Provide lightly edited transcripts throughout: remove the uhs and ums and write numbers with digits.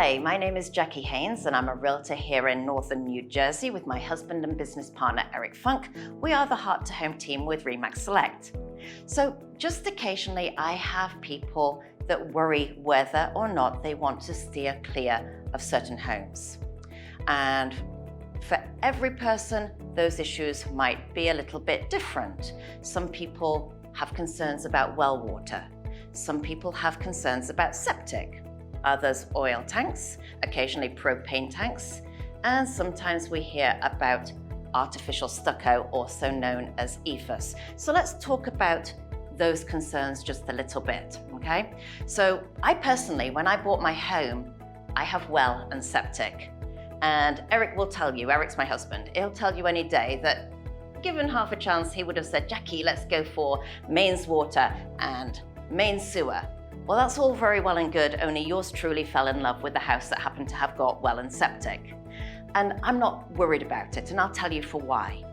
Hi, my name is Jackie Haynes and I'm a realtor here in Northern New Jersey with my husband and business partner Eric Funk. We are the Heart to Home team with Remax Select. So just occasionally I have people that worry whether or not they want to steer clear of certain homes. And for every person, those issues might be a little bit different. Some people have concerns about well water. Some people have concerns about septic. Others oil tanks, occasionally propane tanks, and sometimes we hear about artificial stucco, also known as EFS. So let's talk about those concerns just a little bit, okay? So I personally, when I bought my home, I have well and septic. And Eric will tell you, Eric's my husband, he'll tell you any day that given half a chance, he would have said, Jackie, let's go for mains water and main sewer. Well, that's all very well and good, only yours truly fell in love with the house that happened to have got well and septic. And I'm not worried about it, and I'll tell you for why.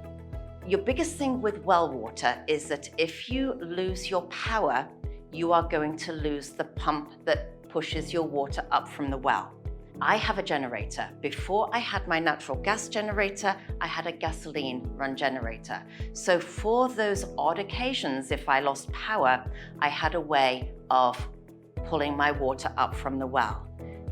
Your biggest thing with well water is that if you lose your power, you are going to lose the pump that pushes your water up from the well. I have a generator. Before I had my natural gas generator, I had a gasoline run generator. So for those odd occasions, if I lost power, I had a way of pulling my water up from the well.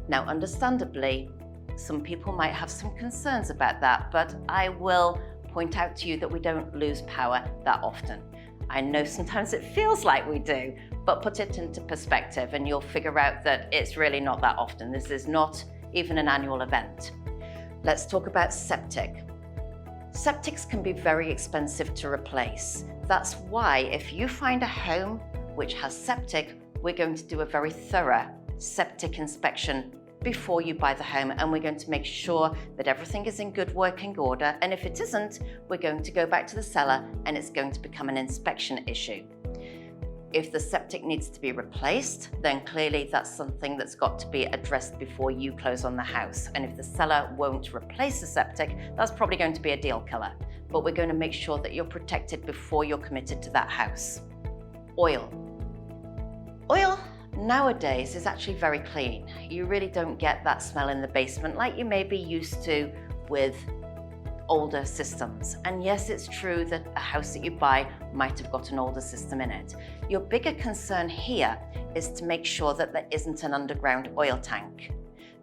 Now, understandably, some people might have some concerns about that, but I will point out to you that we don't lose power that often. I know sometimes it feels like we do, but put it into perspective and you'll figure out that it's really not that often. This is not even an annual event. Let's talk about septic. Septics can be very expensive to replace. That's why if you find a home which has septic, we're going to do a very thorough septic inspection before you buy the home, and we're going to make sure that everything is in good working order. And if it isn't, we're going to go back to the seller and it's going to become an inspection issue. If the septic needs to be replaced, then clearly that's something that's got to be addressed before you close on the house. And if the seller won't replace the septic, that's probably going to be a deal killer. But we're going to make sure that you're protected before you're committed to that house. Oil. Oil nowadays is actually very clean. You really don't get that smell in the basement like you may be used to with older systems. And yes, it's true that a house that you buy might have got an older system in it. Your bigger concern here is to make sure that there isn't an underground oil tank.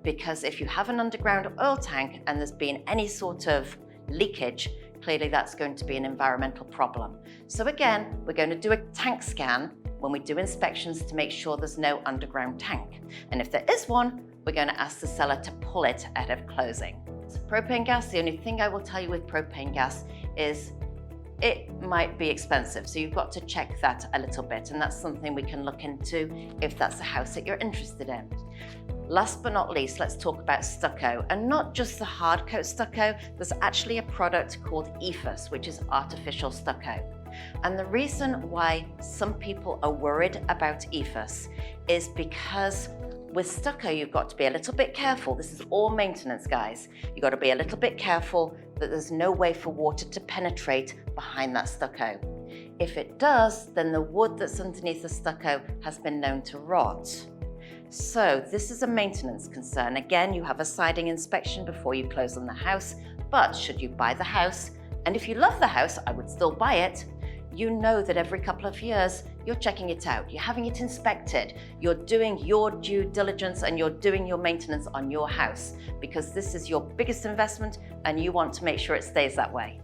Because if you have an underground oil tank and there's been any sort of leakage, clearly that's going to be an environmental problem. So again, we're going to do a tank scan when we do inspections to make sure there's no underground tank. And if there is one, we're going to ask the seller to pull it ahead of closing. So propane gas, the only thing I will tell you with propane gas is it might be expensive. So you've got to check that a little bit. And that's something we can look into if that's a house that you're interested in. Last but not least, let's talk about stucco, and not just the hard coat stucco. There's actually a product called EFS, which is artificial stucco. And the reason why some people are worried about EFS is because with stucco, you've got to be a little bit careful. This is all maintenance, guys. You've got to be a little bit careful that there's no way for water to penetrate behind that stucco. If it does, then the wood that's underneath the stucco has been known to rot. So this is a maintenance concern. Again, you have a siding inspection before you close on the house, but should you buy the house, and if you love the house, I would still buy it, you know that every couple of years, you're checking it out, you're having it inspected, you're doing your due diligence and you're doing your maintenance on your house because this is your biggest investment and you want to make sure it stays that way.